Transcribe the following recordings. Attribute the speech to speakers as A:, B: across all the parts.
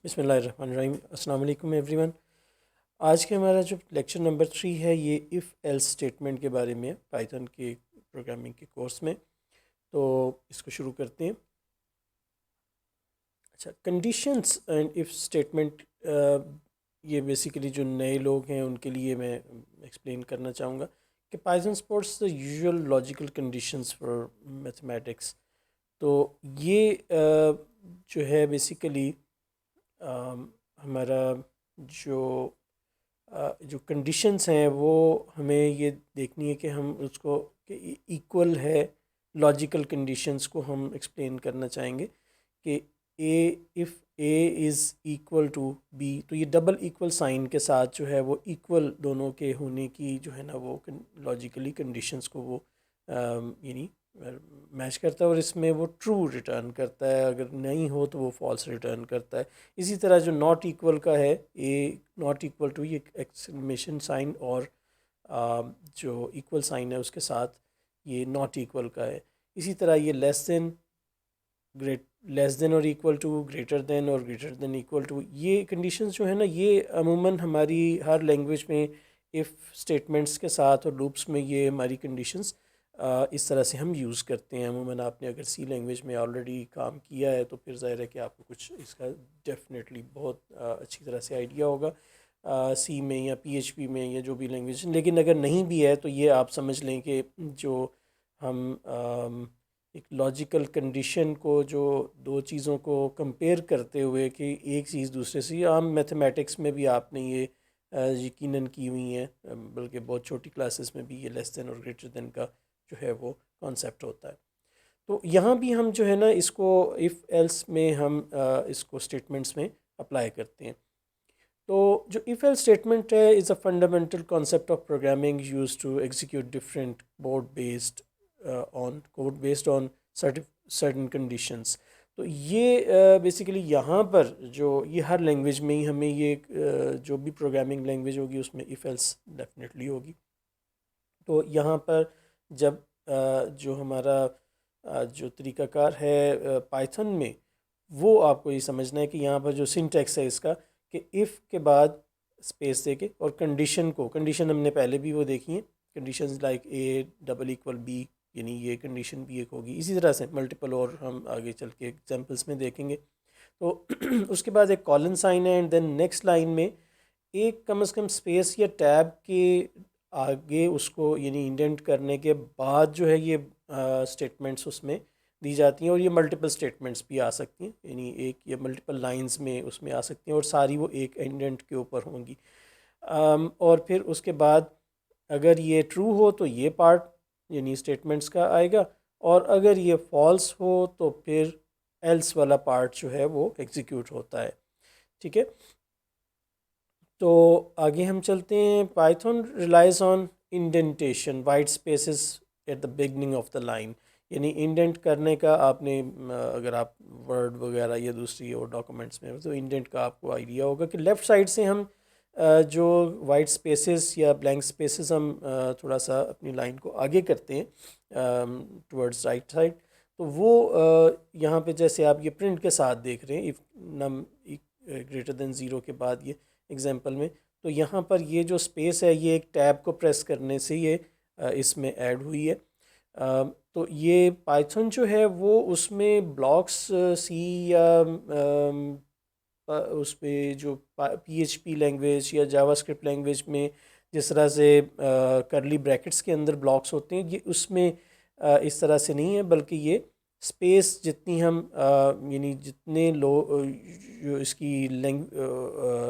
A: बिस्मिल्लाहिर्रहमानिर्रहीम। अस्सलाम वालेकुम एवरीवन। आज के हमारा जो लेक्चर नंबर 3 है ये इफ़ एल्स स्टेटमेंट के बारे में है पाइथन के प्रोग्रामिंग के कोर्स में। तो इसको शुरू करते हैं। अच्छा, कंडीशंस एंड इफ़ स्टेटमेंट, ये बेसिकली जो नए लोग हैं उनके लिए मैं एक्सप्लेन करना चाहूँगा कि Python supports the usual logical conditions for mathematics. तो ये जो है बेसिकली हमारा जो जो कंडीशंस हैं वो हमें ये देखनी है कि हम उसको कि इक्वल है। लॉजिकल कंडीशंस को हम एक्सप्लेन करना चाहेंगे कि A if A is equal to B, तो ये डबल इक्वल साइन के साथ जो है वो इक्वल दोनों के होने की जो है ना वो लॉजिकली कंडीशंस को वो यानी मैच करता है और इसमें वो ट्रू रिटर्न करता है। अगर नहीं हो तो वो फॉल्स रिटर्न करता है। इसी तरह जो नॉट इक्वल का है, ए नॉट इक्वल टू, ये एक्सक्लेमेशन साइन और जो इक्वल साइन है उसके साथ ये नॉट इक्वल का है। इसी तरह ये less than, great, less than और इक्वल टू, ग्रेटर देन और ग्रेटर देन इक्वल टू, ये कंडीशंस जो है ना ये अमूमन हमारी हर लैंग्वेज में इफ़ स्टेटमेंट्स के साथ और लूप्स में ये हमारी कंडीशंस इस तरह से हम यूज़ करते हैं। अमूमन आपने अगर सी लैंग्वेज में ऑलरेडी काम किया है तो फिर ज़ाहिर है कि आपको कुछ इसका डेफिनेटली बहुत अच्छी तरह से आइडिया होगा सी में या पीएचपी में या जो भी लैंग्वेज। लेकिन अगर नहीं भी है तो ये आप समझ लें कि जो हम एक लॉजिकल कंडीशन को, जो दो चीज़ों को कंपेयर करते हुए कि एक चीज़ दूसरे से, आम मैथमेटिक्स में भी आपने ये यकीनन की हुई हैं, बल्कि बहुत छोटी क्लासेस में भी ये लेस देन और ग्रेटर देन का जो है वो कॉन्सेप्ट होता है। तो यहाँ भी हम जो है ना इसको इफ़ एल्स में हम इसको स्टेटमेंट्स में अप्लाई करते हैं। तो जो इफ एल्स स्टेटमेंट है is a fundamental concept of programming use to execute different code based on certain conditions. तो ये बेसिकली यहाँ पर जो ये हर लैंग्वेज में ही हमें ये जो भी प्रोग्रामिंग लैंग्वेज होगी उसमें इफ एल्स डेफिनेटली होगी। तो यहाँ पर जब जो हमारा जो तरीक़ाकार है पाइथन में, वो आपको ये समझना है कि यहाँ पर जो सिंटैक्स है इसका कि इफ़ के बाद स्पेस देके और कंडीशन को, कंडीशन हमने पहले भी वो देखी है, conditions like A double equal B, यानी ये कंडीशन भी एक होगी। इसी तरह से मल्टीपल और हम आगे चल के एग्जांपल्स में देखेंगे। तो उसके बाद एक कॉलन साइन है एंड देन नेक्स्ट लाइन में एक कम से कम स्पेस या टैब के आगे उसको यानी इंडेंट करने के बाद जो है ये स्टेटमेंट्स उसमें दी जाती हैं। और ये मल्टीपल स्टेटमेंट्स भी आ सकती हैं, यानी एक या मल्टीपल लाइंस में उसमें आ सकती हैं और सारी वो एक इंडेंट के ऊपर होंगी। और फिर उसके बाद अगर ये ट्रू हो तो ये पार्ट यानी स्टेटमेंट्स का आएगा, और अगर ये फॉल्स हो तो फिर एल्स वाला पार्ट जो है वो एग्जीक्यूट होता है। ठीक है, तो आगे हम चलते हैं। Python relies on indentation white spaces at the beginning of the line, यानी इंडेंट करने का आपने अगर आप वर्ड वगैरह या दूसरी और डॉक्यूमेंट्स में तो इंडेंट का आपको आइडिया होगा कि लेफ़्ट साइड से हम जो वाइट स्पेसेस या ब्लैंक स्पेसेस हम थोड़ा सा अपनी लाइन को आगे करते हैं टुवर्ड्स राइट साइड, तो वो यहाँ पे जैसे आप ये प्रिंट के साथ देख रहे हैं if num greater than zero के बाद ये एग्जांपल में, तो यहाँ पर ये जो स्पेस है ये एक टैब को प्रेस करने से ये इसमें ऐड हुई है। तो ये पाइथन जो है वो उसमें ब्लॉक्स सी या उस पे जो पीएचपी लैंग्वेज या जावास्क्रिप्ट लैंग्वेज में जिस तरह से करली ब्रैकेट्स के अंदर ब्लॉक्स होते हैं, ये उसमें इस तरह से नहीं है, बल्कि ये स्पेस जितनी हम यानी जितने लो जो इसकी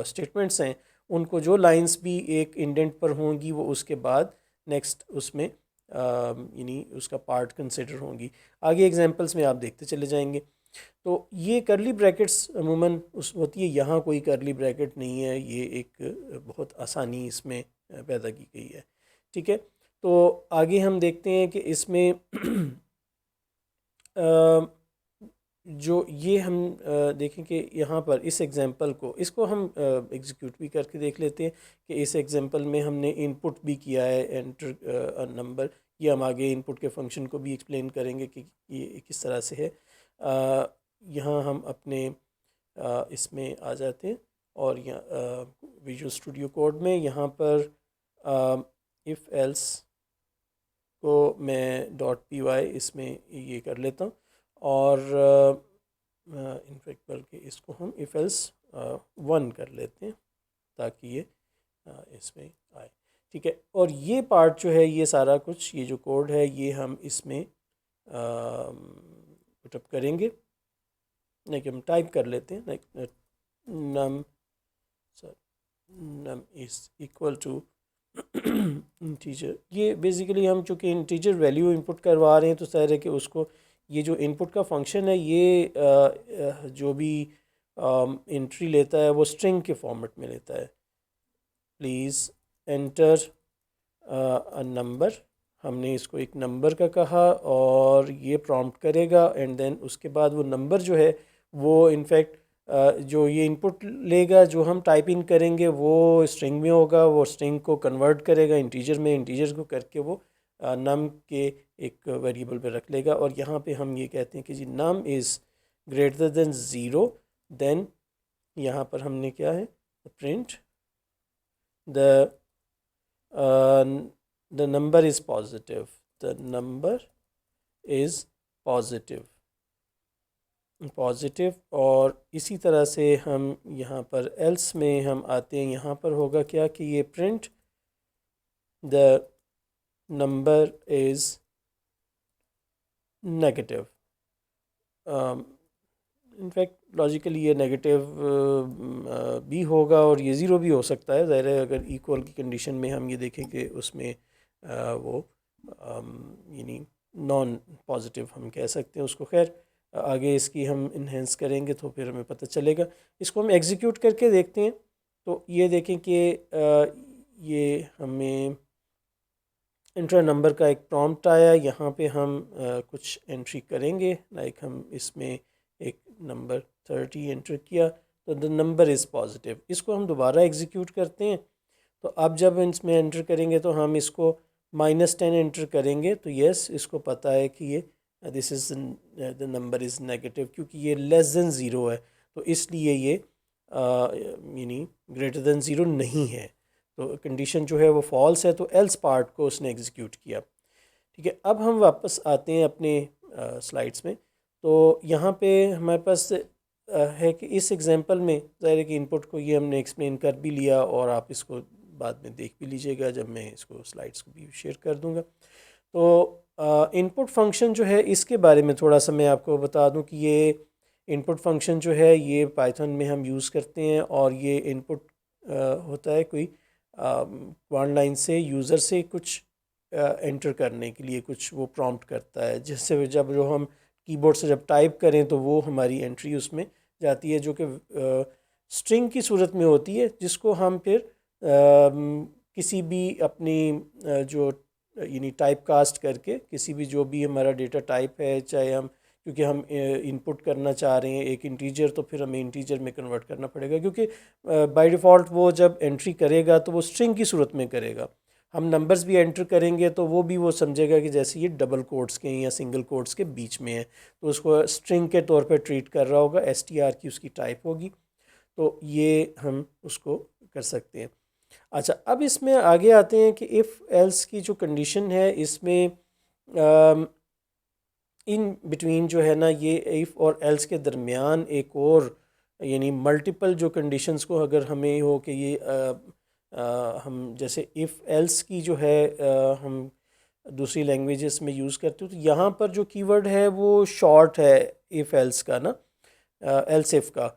A: स्टेटमेंट्स हैं उनको जो लाइंस भी एक इंडेंट पर होंगी वो उसके बाद नेक्स्ट उसमें यानी उसका पार्ट कंसिडर होंगी। आगे एग्जांपल्स में आप देखते चले जाएंगे। तो ये करली ब्रैकेट्स अमूमन उस होती है, यहाँ कोई करली ब्रैकेट नहीं है, ये एक बहुत आसानी इसमें पैदा की गई है। ठीक है, तो आगे हम देखते हैं कि इसमें जो ये हम देखें कि यहाँ पर इस एग्ज़ाम्पल को इसको हम एग्जीक्यूट भी करके देख लेते हैं कि इस एग्ज़ाम्पल में हमने इनपुट भी किया है एंटर नंबर। ये हम आगे इनपुट के फंक्शन को भी एक्सप्लेन करेंगे कि ये किस तरह से है। यहाँ हम अपने इसमें आ जाते हैं और यहाँ विजुअल स्टूडियो कोड में यहाँ पर इफ़ एल्स को मैं .py इसमें ये कर लेता हूँ और इनफैक्ट बल्कि इसको हम इफ़ एल्स 1 कर लेते हैं ताकि ये इसमें आए। ठीक है, और ये पार्ट जो है ये सारा कुछ ये जो कोड है ये हम इसमें पुटअप करेंगे। लाइक हम टाइप कर लेते हैं like num num is equal to integer. ये बेसिकली हम चूँकि इंटीजर वैल्यू इनपुट करवा रहे हैं तो ज़ाहिर है कि उसको ये जो इनपुट का फंक्शन है ये जो भी एंट्री लेता है वो स्ट्रिंग के फॉर्मेट में लेता है। प्लीज़ एंटर अ नंबर, हमने इसको एक नंबर का कहा और ये प्रॉम्प्ट करेगा एंड देन उसके बाद वो नंबर जो है वो इनफैक्ट जो ये इनपुट लेगा जो हम टाइपिंग करेंगे वो स्ट्रिंग में होगा, वो स्ट्रिंग को कन्वर्ट करेगा इंटीजर में, इंटीजर को करके वो नम के एक वेरिएबल पे रख लेगा। और यहाँ पे हम ये कहते हैं कि जी num is greater than zero, then यहाँ पर हमने क्या है print the number is positive, the number is positive. और इसी तरह से हम यहाँ पर एल्स में हम आते हैं, यहाँ पर होगा क्या कि ये print the number is negative. In fact logically ये नेगेटिव भी होगा और ये ज़ीरो भी हो सकता है। ज़ाहिर है अगर इक्वल की कंडीशन में हम ये देखें कि उसमें वो यानी नॉन पॉजिटिव हम कह सकते हैं उसको। खैर आगे इसकी हम इन्हेंस करेंगे तो फिर हमें पता चलेगा। इसको हम एग्जीक्यूट करके देखते हैं तो ये देखें कि ये हमें इंटर नंबर का एक प्रॉम्प्ट आया। यहाँ पे हम कुछ एंट्री करेंगे, लाइक हम इसमें एक नंबर 30 एंटर किया तो द नंबर इज़ पॉजिटिव। इसको हम दोबारा एग्जीक्यूट करते हैं तो अब जब इसमें एंटर करेंगे तो हम इसको -10 एंटर करेंगे तो यस इसको पता है कि ये this is the number is negative, क्योंकि ये लेस देन ज़ीरो है तो इसलिए ये यानी ग्रेटर देन ज़ीरो नहीं है। तो कंडीशन जो है वो फॉल्स है तो एल्स पार्ट को उसने एग्जीक्यूट किया। ठीक है, अब हम वापस आते हैं अपने स्लाइड्स में। तो यहाँ पे हमारे पास है कि इस एग्जांपल में ज़ाहिर है कि इनपुट को ये हमने एक्सप्लेन कर भी लिया और आप इसको बाद में देख भी लीजिएगा जब मैं इसको स्लाइड्स को भी शेयर कर दूँगा। तो इनपुट फंक्शन जो है इसके बारे में थोड़ा सा मैं आपको बता दूं कि ये इनपुट फंक्शन जो है ये पाइथन में हम यूज़ करते हैं और ये इनपुट होता है कोई कमांड लाइन से यूज़र से कुछ एंटर करने के लिए कुछ वो प्रॉम्प्ट करता है, जिससे जब जो हम कीबोर्ड से जब टाइप करें तो वो हमारी एंट्री उसमें जाती है जो कि स्ट्रिंग की सूरत में होती है, जिसको हम फिर किसी भी अपनी जो यानी टाइप कास्ट करके किसी भी जो भी हमारा डेटा टाइप है, चाहे हम क्योंकि हम इनपुट करना चाह रहे हैं एक इंटीजर तो फिर हमें इंटीजर में कन्वर्ट करना पड़ेगा, क्योंकि बाय डिफ़ॉल्ट वो जब एंट्री करेगा तो वो स्ट्रिंग की सूरत में करेगा। हम नंबर्स भी एंटर करेंगे तो वो समझेगा कि जैसे ये डबल कोट्स के या सिंगल कोट्स के बीच में है तो उसको स्ट्रिंग के तौर पे ट्रीट कर रहा होगा, str की उसकी टाइप होगी। तो ये हम उसको कर सकते हैं। अच्छा, अब इसमें आगे आते हैं कि इफ़ एल्स की जो कंडीशन है इसमें इन बिटवीन जो है ना ये इफ़ और एल्स के दरमियान एक और यानी मल्टीपल जो कंडीशंस को अगर हमें हो कि ये हम जैसे इफ़ एल्स की जो है हम दूसरी लैंग्वेजेस में यूज़ करते हो तो यहाँ पर जो कीवर्ड है वो शॉर्ट है इफ़ एल्स का ना, एल्स इफ़ का।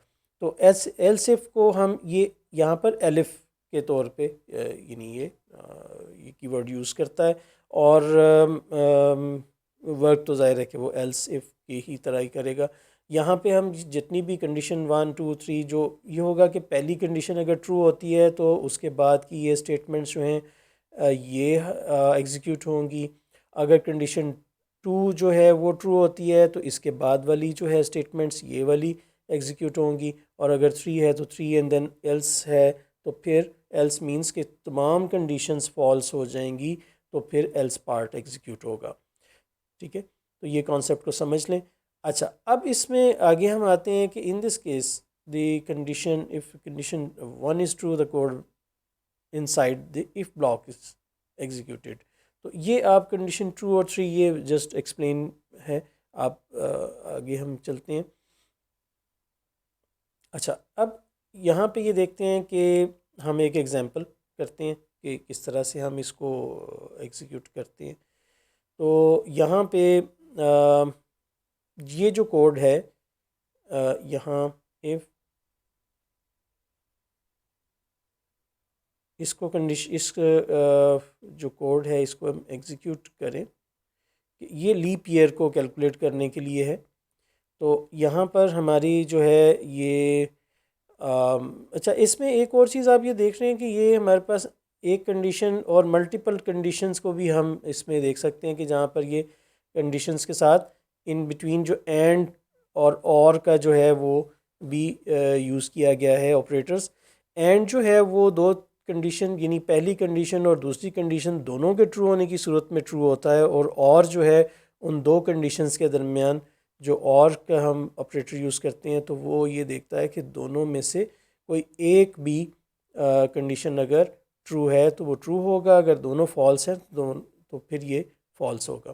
A: तो एल्स इफ़ को हम ये यहाँ पर एलिफ के तौर पे यानी ये कीवर्ड यूज़ करता है और वर्क तो ज़ाहिर है कि वो एल्स इफ़ की ही तरह ही करेगा। यहाँ पे हम जितनी भी कंडीशन 1 2 3 जो ये होगा कि पहली कंडीशन अगर ट्रू होती है तो उसके बाद की ये स्टेटमेंट्स जो हैं ये एग्जीक्यूट होंगी। अगर कंडीशन 2 जो है वो ट्रू होती है तो इसके बाद वाली जो है स्टेटमेंट्स ये वाली एग्जीक्यूट होंगी। और अगर 3 है तो 3 एंड देन एल्स है तो फिर एल्स मीन्स के तमाम कंडीशंस फॉल्स हो जाएंगी तो फिर एल्स पार्ट एग्जीक्यूट होगा। ठीक है, तो ये कॉन्सेप्ट को समझ लें। अच्छा, अब इसमें आगे हम आते हैं कि in this case the condition, if condition 1 is true, the code inside the if block is executed. तो ये आप कंडीशन 2 और 3 ये जस्ट एक्सप्लेन है। आप आगे हम चलते हैं। अच्छा, अब यहाँ पे ये देखते हैं कि हम एक एग्जांपल करते हैं कि किस तरह से हम इसको एग्जीक्यूट करते हैं। तो यहाँ पे ये जो कोड है, यहाँ इफ इसको कंडीशन, इस जो कोड है इसको हम एग्जीक्यूट करें, ये लीप ईयर को कैलकुलेट करने के लिए है। तो यहाँ पर हमारी जो है ये अच्छा, इसमें एक और चीज़ आप ये देख रहे हैं कि ये हमारे पास एक कंडीशन और मल्टीपल कंडीशंस को भी हम इसमें देख सकते हैं कि जहाँ पर ये कंडीशंस के साथ इन बिटवीन जो एंड और का जो है वो भी यूज़ किया गया है ऑपरेटर्स। एंड जो है वो दो कंडीशन, यानी पहली कंडीशन और दूसरी कंडीशन दोनों के ट्रू होने की सूरत में ट्रू होता है, और जो है उन दो कंडीशंस के दरमियान जो और का हम ऑपरेटर यूज़ करते हैं तो वो ये देखता है कि दोनों में से कोई एक भी कंडीशन अगर ट्रू है तो वो ट्रू होगा, अगर दोनों फॉल्स हैं तो फिर ये फॉल्स होगा।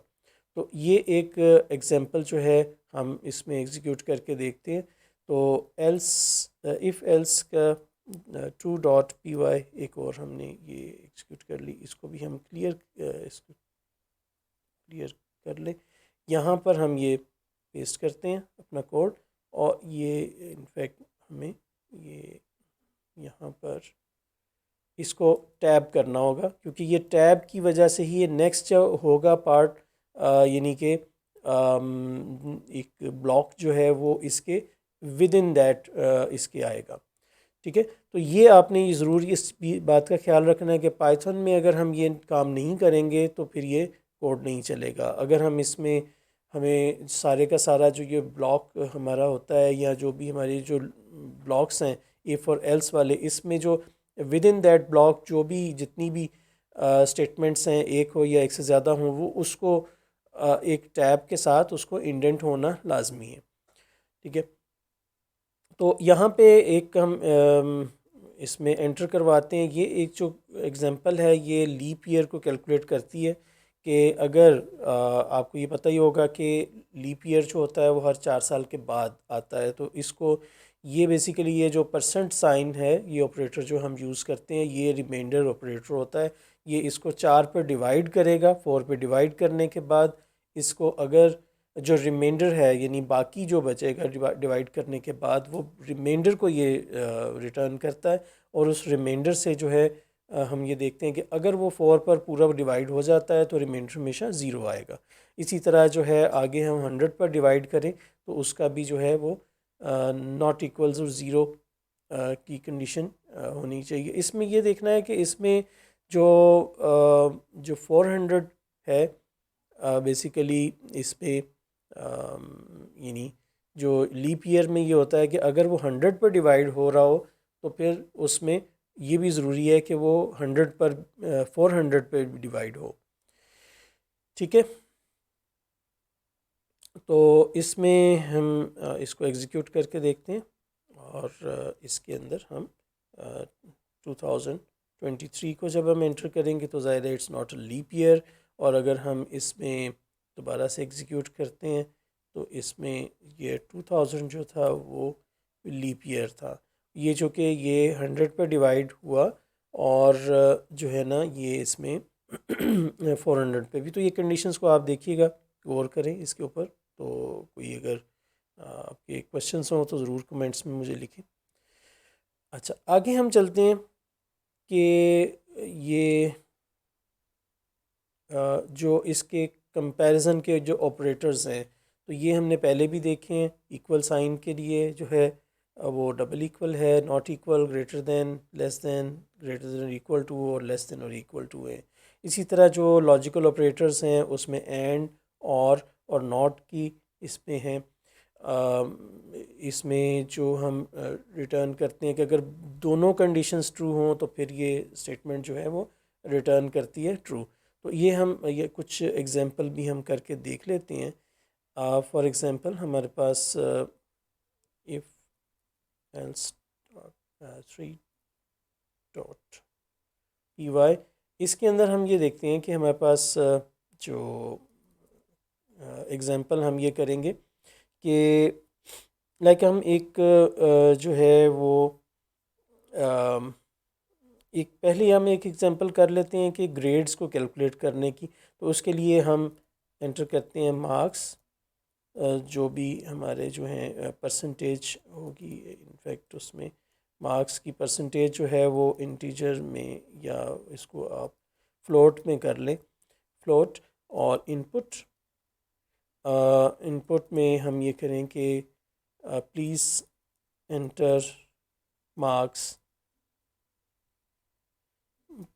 A: तो ये एक एग्जांपल जो है हम इसमें एग्जीक्यूट करके देखते हैं। तो एल्स, इफ़ एल्स का टू डॉट पी वाई एक और हमने ये एग्जीक्यूट कर ली, इसको भी हम इसको क्लियर कर ले। यहाँ पर हम ये पेस्ट करते हैं अपना कोड, और ये इनफैक्ट हमें ये यहाँ पर इसको टैब करना होगा, क्योंकि ये टैब की वजह से ही ये नेक्स्ट जो होगा पार्ट, यानी कि एक ब्लॉक जो है वो इसके विद इन दैट इसके आएगा। ठीक है, तो ये आपने ज़रूर इस बात का ख्याल रखना है कि पाइथन में अगर हम ये काम नहीं करेंगे तो फिर ये कोड नहीं चलेगा। अगर हम इसमें हमें सारे का सारा जो ये ब्लॉक हमारा होता है, या जो भी हमारे जो ब्लॉक्स हैं इफ़ और एल्स वाले, इसमें जो विद इन दैट ब्लॉक जो भी जितनी भी स्टेटमेंट्स हैं, एक हो या एक से ज़्यादा हों, वो उसको एक टैब के साथ उसको इंडेंट होना लाजमी है। ठीक है, तो यहाँ पे एक हम इसमें एंटर करवाते हैं। ये एक जो एग्जांपल है ये लीप ईयर को कैलकुलेट करती है कि अगर आपको ये पता ही होगा कि लीप ईयर जो होता है वो हर 4 साल के बाद आता है। तो इसको ये बेसिकली ये जो परसेंट साइन है, ये ऑपरेटर जो हम यूज़ करते हैं, ये रिमाइंडर ऑपरेटर होता है। ये इसको 4 पर डिवाइड करेगा, 4 पे डिवाइड करने के बाद इसको अगर जो रिमाइंडर है यानी बाकी जो बचेगा डिवाइड करने के बाद, वो रिमाइंडर को ये रिटर्न करता है। और उस रिमाइंडर से जो है हम ये देखते हैं कि अगर वो 4 पर पूरा डिवाइड हो जाता है तो रिमाइंडर हमेशा 0 आएगा। इसी तरह जो है आगे हम 100 पर डिवाइड करें तो उसका भी जो है वो नॉट इक्वल्स और 0 की कंडीशन होनी चाहिए। इसमें ये देखना है कि इसमें जो 400 है बेसिकली इस पे यानी जो लीप ईयर में ये होता है कि अगर वो 100 पर डिवाइड हो रहा हो तो फिर उसमें ये भी ज़रूरी है कि वो 100 पर 400 पर डिवाइड हो। ठीक है, तो इसमें हम इसको एग्जीक्यूट करके देखते हैं, और इसके अंदर हम 2023 को जब हम एंटर करेंगे तो ज़ाहिर है it's not a leap year. और अगर हम इसमें दोबारा से एग्जीक्यूट करते हैं तो इसमें ये 2000 जो था वो लीप ईयर था। ये जो कि ये 100 पर डिवाइड हुआ, और जो है ना ये इसमें 400 पे भी। तो ये कंडीशंस को आप देखिएगा, गौर करें इसके ऊपर। तो कोई अगर आपके क्वेश्चंस हों तो ज़रूर कमेंट्स में मुझे लिखें। अच्छा, आगे हम चलते हैं कि ये जो इसके कंपैरिजन के जो ऑपरेटर्स हैं तो ये हमने पहले भी देखे हैं। इक्वल साइन के लिए जो है वो डबल इक्वल है, not equal, greater than, less than, greater than equal to, और लेस दैन और इक्वल टू है। इसी तरह जो लॉजिकल ऑपरेटर्स हैं उसमें एंड, और नॉट की इसमें हैं। इसमें जो हम रिटर्न करते हैं कि अगर दोनों कंडीशंस ट्रू हों तो फिर ये स्टेटमेंट जो है वो रिटर्न करती है ट्रू। तो ये कुछ एग्जांपल भी हम करके देख लेते हैं। फॉर एग्ज़ाम्पल हमारे पास if else three dot P Y. इसके अंदर हम ये देखते हैं कि हमारे पास जो एग्ज़ाम्पल हम ये करेंगे कि लाइक हम एक जो है वो एक पहले हम एक एग्जांपल कर लेते हैं कि ग्रेड्स को कैलकुलेट करने की। तो उसके लिए हम एंटर करते हैं मार्क्स, जो भी हमारे जो हैं परसेंटेज होगी, इनफैक्ट उसमें मार्क्स की परसेंटेज जो है वो इंटीजर में या इसको आप फ्लोट में कर लें, फ्लोट। और इनपुट, इनपुट में हम ये करें कि प्लीज़ एंटर मार्क्स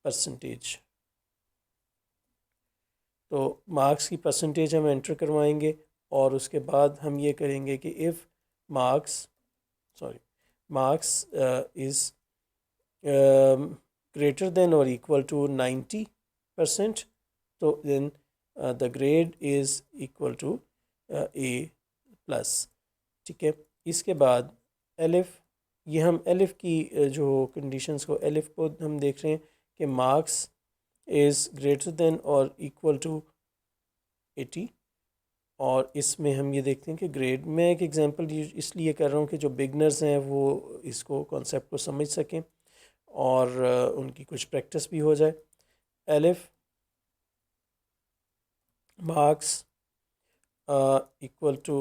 A: परसेंटेज। तो मार्क्स की परसेंटेज हम एंटर करवाएंगे और उसके बाद हम ये करेंगे कि if marks is greater than और इक्वल टू 90%, तो then the grade is equal to A plus. ठीक है। इसके बाद एलिफ, ये हम एलिफ की जो कंडीशंस को, एलिफ को हम देख रहे हैं कि मार्क्स इज़ ग्रेटर देन और इक्वल टू 80। और इसमें हम ये देखते हैं कि ग्रेड, मैं एक एग्जांपल इसलिए कर रहा हूँ कि जो बिगनर्स हैं वो इसको कॉन्सेप्ट को समझ सकें और उनकी कुछ प्रैक्टिस भी हो जाए। Elif marks equal to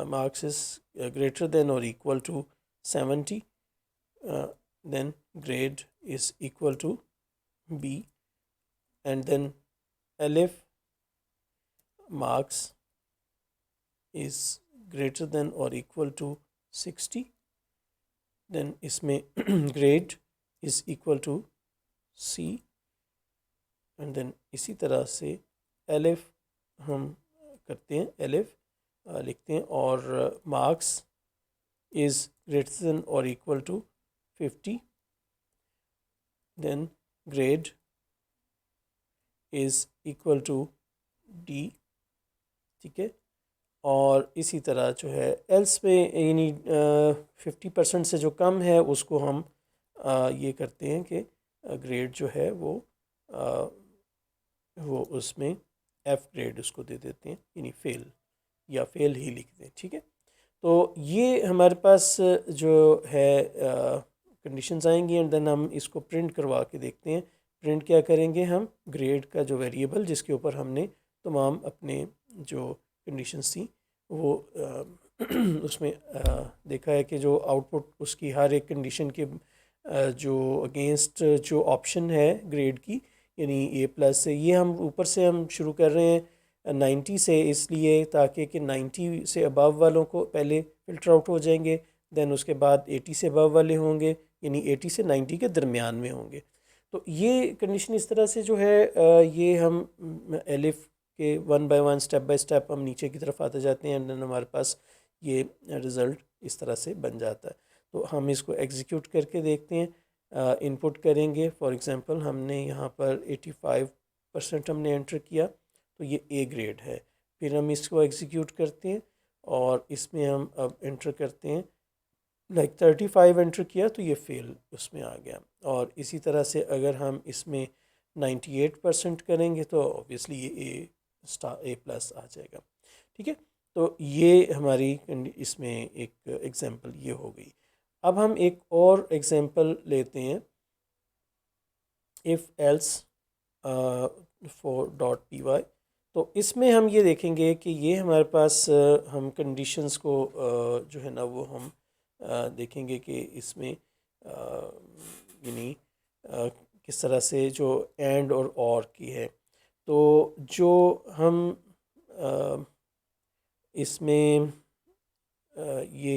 A: marks is greater than or equal to 70, then grade is equal to B, and then elif marks is greater than or equal to 60, then इसमें grade is equal to C, and then इसी तरह से elif हम करते हैं, elif लिखते हैं और मार्क्स इज़ ग्रेटर देन और equal to 50, then grade is equal to D. ठीक है। और इसी तरह जो है एल्स पे, यानी 50% से जो कम है उसको हम ये करते हैं कि ग्रेड जो है वो उसमें एफ़ ग्रेड उसको दे देते हैं, यानी फेल या फेल ही लिख दें। ठीक है। तो ये हमारे पास जो है कंडीशंस आएंगी एंड देन हम इसको प्रिंट करवा के देखते हैं। प्रिंट क्या करेंगे हम, ग्रेड का जो वेरिएबल जिसके ऊपर हमने तमाम अपने जो कंडीशंस थी वो उसमें देखा है कि जो आउटपुट उसकी हर एक कंडीशन के जो अगेंस्ट जो ऑप्शन है ग्रेड की, यानी ए प्लस से, ये हम ऊपर से हम शुरू कर रहे हैं 90 से, इसलिए ताकि कि 90 से अबव वालों को पहले फ़िल्टर आउट हो जाएंगे, देन उसके बाद 80 से अबव वाले होंगे, यानी 80 से 90 के दरमियान में होंगे। तो ये कंडीशन इस तरह से जो है ये हम एलिफ के one by one, step by step हम नीचे की तरफ आते जाते हैं एंड देन हमारे पास ये रिज़ल्ट इस तरह से बन जाता है। तो हम इसको एग्जीक्यूट करके देखते हैं, इनपुट करेंगे। फॉर एग्ज़ाम्पल हमने यहाँ पर 85% हमने एंटर किया, तो ये ए ग्रेड है। फिर हम इसको एग्जीक्यूट करते हैं और इसमें हम अब एंटर करते हैं, लाइक 35 एंटर किया तो ये फेल उसमें आ गया। और इसी तरह से अगर हम इसमें 98% करेंगे तो ऑब्वियसली ये ए प्लस आ जाएगा। ठीक है। तो ये हमारी इसमें एक एग्जांपल ये हो गई। अब हम एक और एग्जांपल लेते हैं, if else for dot P Y. तो इसमें हम ये देखेंगे कि ये हमारे पास हम कंडीशंस को जो है ना वो हम देखेंगे कि इसमें यानी किस तरह से जो एंड और की है। तो जो हम इसमें ये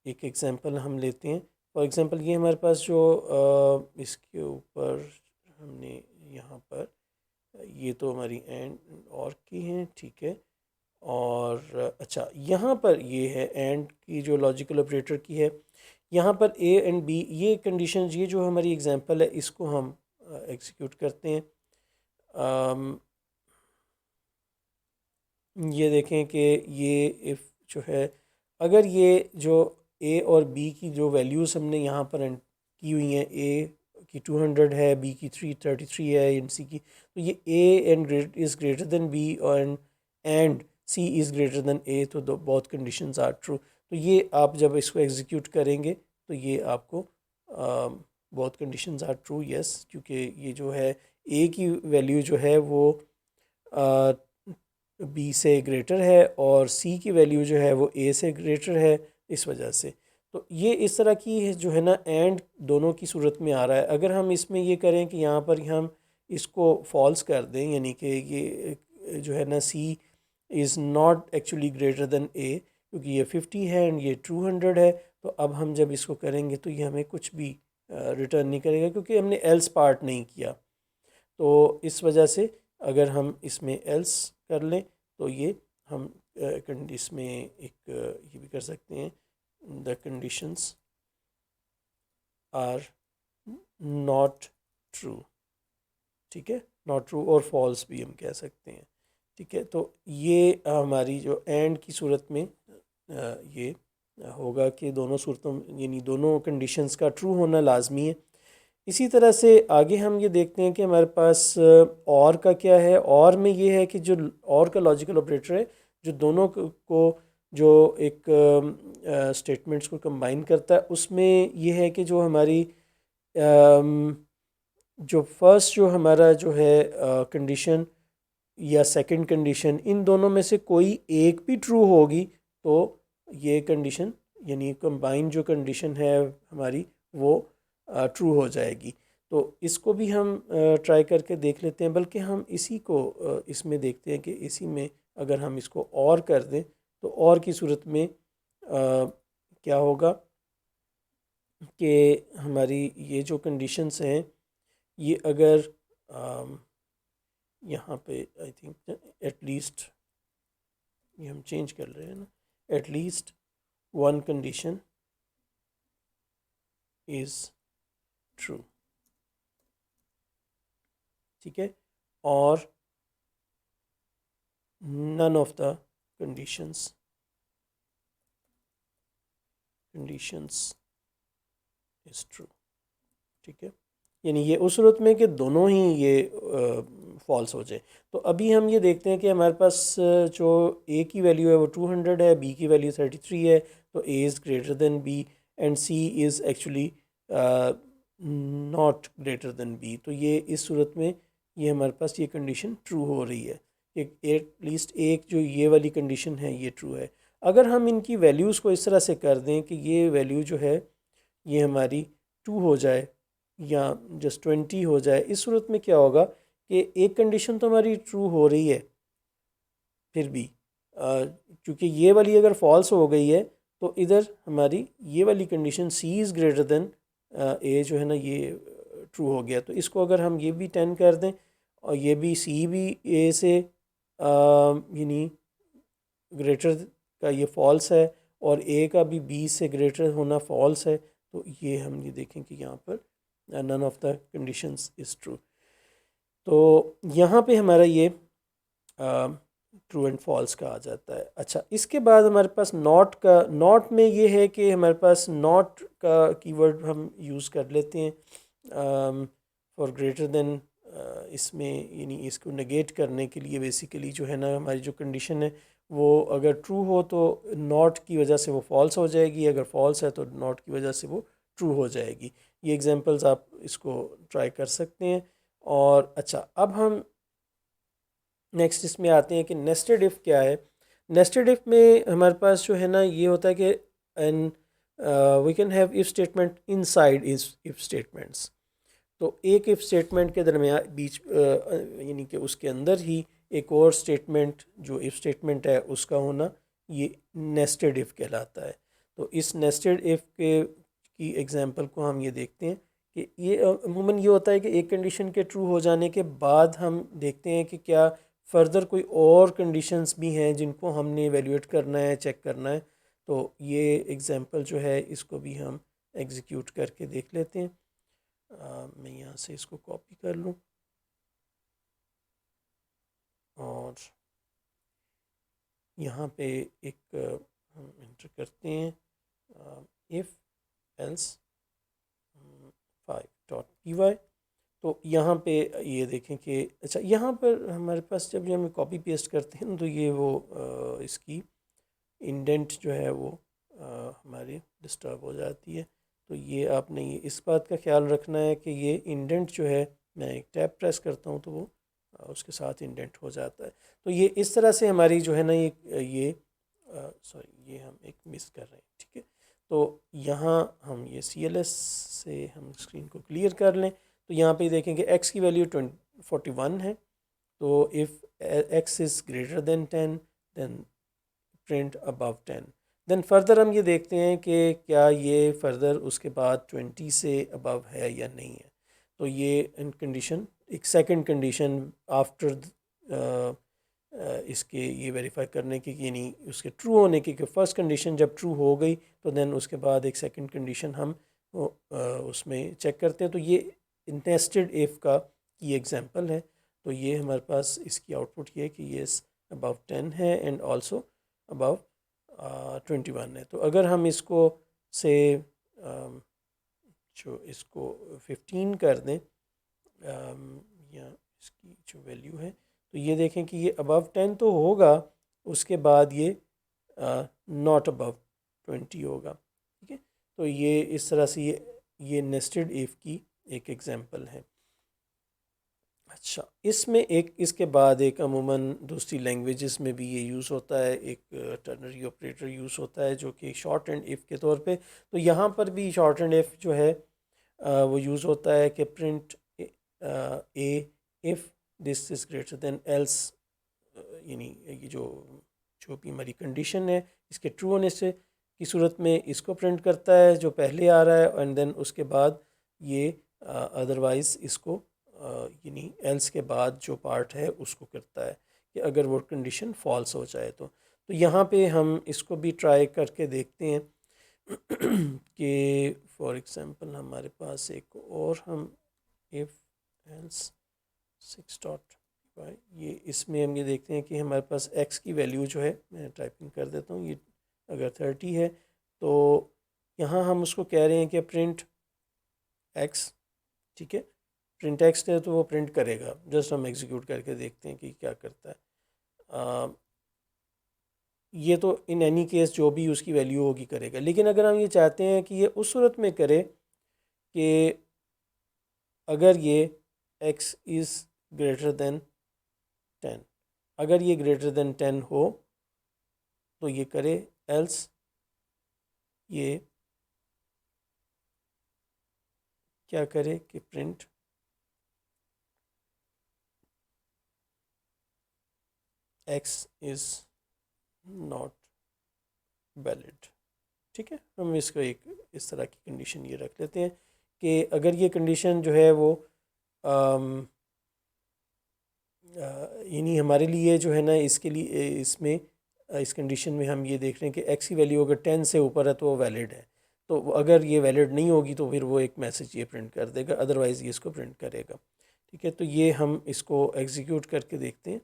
A: एक एग्जांपल हम लेते हैं। फॉर एग्जांपल ये हमारे पास जो इसके ऊपर हमने यहाँ पर ये तो हमारी एंड और की हैं, ठीक है। और अच्छा, यहाँ पर ये है एंड की जो लॉजिकल ऑपरेटर की है, यहाँ पर ए एंड बी, ये कंडीशन, ये जो हमारी एग्जांपल है इसको हम एग्जीक्यूट करते हैं। ये देखें कि ये इफ़ जो है, अगर ये जो ए और बी की जो वैल्यूज़ हमने यहाँ पर की हुई हैं, ए की 200 है, बी की 333 है, एंड सी की, तो ये A and is greater than B and C is greater than A, तो बोथ कंडीशंस आर ट्रू। तो ये आप जब इसको एग्जीक्यूट करेंगे तो ये आपको both conditions are true, yes, क्योंकि ये जो है ए की वैल्यू जो है वो बी से ग्रेटर है और सी की वैल्यू जो है वो ए से ग्रेटर है, इस वजह से। तो ये इस तरह की जो है ना एंड दोनों की सूरत में आ रहा है। अगर हम इसमें ये करें कि यहाँ पर हम इसको फॉल्स कर दें, यानी कि ये जो है ना C is not actually greater than A, क्योंकि ये 50 है एंड ये 200 है, तो अब हम जब इसको करेंगे तो ये हमें कुछ भी रिटर्न नहीं करेगा, क्योंकि हमने एल्स पार्ट नहीं किया। तो इस वजह से अगर हम इसमें एल्स कर लें तो ये हम इसमें एक ये भी कर सकते हैं, the conditions are not true, ठीक है, नॉट ट्रू और फॉल्स भी हम कह सकते हैं, ठीक है। तो ये हमारी जो एंड की सूरत में ये होगा कि दोनों सूरतों यानी दोनों कंडीशंस का ट्रू होना लाजमी है। इसी तरह से आगे हम ये देखते हैं कि हमारे पास और का क्या है। और में ये है कि जो और का लॉजिकल ऑपरेटर है, जो दोनों को जो एक स्टेटमेंट्स को कंबाइन करता है, उसमें ये है कि जो हमारी जो फर्स्ट जो हमारा जो है कंडीशन या सेकंड कंडीशन, इन दोनों में से कोई एक भी ट्रू होगी तो ये कंडीशन यानी कंबाइन जो कंडीशन है हमारी वो ट्रू हो जाएगी। तो इसको भी हम ट्राई करके देख लेते हैं, बल्कि हम इसी को इसमें देखते हैं कि इसी में अगर हम इसको और कर दें तो और की सूरत में क्या होगा कि हमारी ये जो कंडीशंस हैं ये अगर यहाँ पे आई थिंक एटलीस्ट ये हम चेंज कर रहे हैं ना, at least one condition is true, ठीक है, और none of the conditions is true, ठीक है। यानी ये उस सूरत में कि दोनों ही ये फॉल्स हो जाए। तो अभी हम ये देखते हैं कि हमारे पास जो ए की वैल्यू है वो 200 है, बी की वैल्यू 33 है, तो A is greater than B and C is actually not greater than B. तो ये इस सूरत में ये हमारे पास ये कंडीशन ट्रू हो रही है कि एटलीस्ट एक जो ये वाली कंडीशन है ये ट्रू है। अगर हम इनकी वैल्यूज़ को इस तरह से कर दें कि ये वैल्यू जो है ये हमारी 2 हो जाए या जस्ट 20 हो जाए, इस सूरत में क्या होगा कि एक कंडीशन तो हमारी ट्रू हो रही है, फिर भी क्योंकि ये वाली अगर फॉल्स हो गई है तो इधर हमारी ये वाली condition C is greater than A जो है ना ये ट्रू हो गया। तो इसको अगर हम ये भी 10 कर दें और ये भी सी भी ए से यानी ग्रेटर का ये फॉल्स है और ए का भी बी से ग्रेटर होना फॉल्स है, तो ये हम ये देखें कि यहाँ पर none of the conditions is true. तो यहाँ पे हमारा ये ट्रू एंड फॉल्स का आ जाता है। अच्छा, इसके बाद हमारे पास नॉट का, नॉट में ये है कि हमारे पास नॉट का कीवर्ड हम यूज़ कर लेते हैं फॉर ग्रेटर देन, इसमें यानी इसको नेगेट करने के लिए बेसिकली जो है ना हमारी जो कंडीशन है वो अगर ट्रू हो तो नॉट की वजह से वो फॉल्स हो जाएगी, अगर फॉल्स है तो नॉट की वजह से वो ट्रू हो जाएगी। ये एग्जांपल्स आप इसको ट्राई कर सकते हैं। और अच्छा, अब हम नेक्स्ट इसमें आते हैं कि नेस्टेड इफ़ क्या है। नेस्टेड इफ़ में हमारे पास जो है ना ये होता है कि and we can have if statement inside if statements. तो एक इफ़ स्टेटमेंट के दरमियान बीच यानी कि उसके अंदर ही एक और स्टेटमेंट जो इफ़ स्टेटमेंट है उसका होना ये नेस्टेड इफ़ कहलाता है। तो इस नेस्टेड इफ़ के की एग्जांपल को हम ये देखते हैं कि ये अमूमन ये होता है कि एक कंडीशन के ट्रू हो जाने के बाद हम देखते हैं कि क्या फर्दर कोई और कंडीशंस भी हैं जिनको हमने एवेल्यूएट करना है, चेक करना है। तो ये एग्जांपल जो है इसको भी हम एग्जीक्यूट करके देख लेते हैं। मैं यहाँ से इसको कॉपी कर लूँ और यहाँ पे एक हम इंटर करते हैं इफ़ एल्स 5.py। तो यहाँ पे ये देखें कि अच्छा यहाँ पर हमारे पास जब ये हम कॉपी पेस्ट करते हैं तो ये वो इसकी इंडेंट जो है वो हमारी डिस्टर्ब हो जाती है। तो ये आपने ये इस बात का ख्याल रखना है कि ये इंडेंट जो है, मैं एक टैब प्रेस करता हूँ तो वो उसके साथ इंडेंट हो जाता है। तो ये इस तरह से हमारी जो है ना ये सॉरी, ये हम एक मिस कर रहे हैं, ठीक है। तो यहाँ हम ये CLS से हम स्क्रीन को क्लियर कर लें। तो यहाँ पे देखें कि x की वैल्यू 41 है। तो if x is greater than 10 then print above 10। Then further हम ये देखते हैं कि क्या ये फर्दर उसके बाद 20 से अबव है या नहीं है। तो ये कंडीशन एक सेकंड कंडीशन आफ्टर इसके ये वेरीफाई करने की, यानी उसके ट्रू होने की, कि फर्स्ट कंडीशन जब ट्रू हो गई तो देन उसके बाद एक सेकंड कंडीशन हम उसमें चेक करते हैं। तो ये नेस्टेड इफ़ का ये एग्जांपल है। तो ये हमारे पास इसकी आउटपुट ये है कि ये अबव 10 है एंड आल्सो अबव 21 है। तो अगर हम इसको से जो इसको 15 कर दें या इसकी जो वैल्यू है, तो ये देखें कि ये अबव 10 तो होगा, उसके बाद ये नॉट अबव 20 होगा, ठीक है। तो ये इस तरह से ये नेस्टेड इफ़ की एक एग्जांपल है। अच्छा, इसमें एक इसके बाद एक अमूमन दूसरी लैंग्वेजेस में भी ये यूज़ होता है, एक टर्नरी ऑपरेटर यूज़ होता है जो कि शॉर्ट एंड इफ़ के तौर पे। तो यहाँ पर भी शॉर्ट एंड इफ़ जो है वो यूज़ होता है कि print A if this is greater then else, यानी ये जो भी हमारी कंडीशन है इसके ट्रू होने से की सूरत में इसको प्रिंट करता है जो पहले आ रहा है, एंड देन उसके बाद ये अदरवाइज़ इसको यानी एल्स के बाद जो पार्ट है उसको करता है कि अगर वो कंडीशन फॉल्स हो जाए तो यहाँ पे हम इसको भी ट्राई करके देखते हैं कि फॉर एग्ज़ाम्पल हमारे पास एक और हम इफ़ एल्स 6.py, ये इसमें हम ये देखते हैं कि हमारे पास x की वैल्यू जो है, मैं टाइपिंग कर देता हूँ, ये अगर 30 है तो यहाँ हम उसको कह रहे हैं कि प्रिंट x, ठीक है। प्रिंट एक्स है तो वो प्रिंट करेगा, जस्ट हम एग्जीक्यूट करके देखते हैं कि क्या करता है। ये तो इन एनी केस जो भी उसकी वैल्यू होगी करेगा, लेकिन अगर हम ये चाहते हैं कि ये उस सूरत में करे कि अगर ये x इज़ ग्रेटर देन 10, अगर ये ग्रेटर देन 10 हो तो ये करे, एल्स ये क्या करे कि print x is not valid, ठीक है। हम इसको एक इस तरह की कंडीशन ये रख लेते हैं कि अगर ये कंडीशन जो है वो यानी हमारे लिए जो है ना, इसके लिए इसमें इस कंडीशन में हम ये देख रहे हैं कि x की वैल्यू अगर 10 से ऊपर है तो वो वैलिड है। तो अगर ये वैलिड नहीं होगी तो फिर वो एक मैसेज ये प्रिंट कर देगा, अदरवाइज़ ये इसको प्रिंट करेगा, ठीक है। तो ये हम इसको एग्जीक्यूट करके देखते हैं।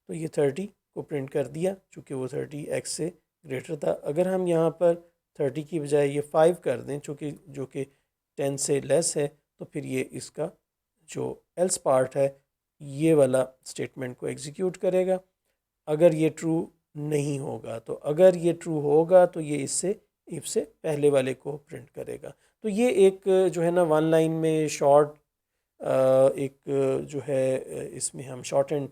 A: तो ये 30 को प्रिंट कर दिया चूँकि वो 30 x से ग्रेटर था। अगर हम यहाँ पर 30 की बजाय ये 5 कर दें चूँकि जो कि 10 से लेस है, तो फिर ये इसका जो एल्स पार्ट है ये वाला स्टेटमेंट को एग्जीक्यूट करेगा। अगर ये ट्रू नहीं होगा, तो अगर ये ट्रू होगा तो ये इससे इफ से पहले वाले को प्रिंट करेगा। तो ये एक जो है ना वन लाइन में शॉर्ट एक जो है इसमें हम शॉर्ट एंड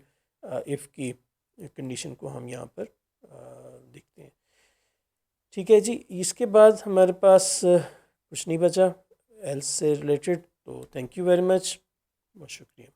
A: इफ़ की कंडीशन को हम यहाँ पर देखते हैं, ठीक है जी। इसके बाद हमारे पास कुछ नहीं बचा एल्स से रिलेटेड। तो थैंक यू वेरी मच, बहुत शुक्रिया।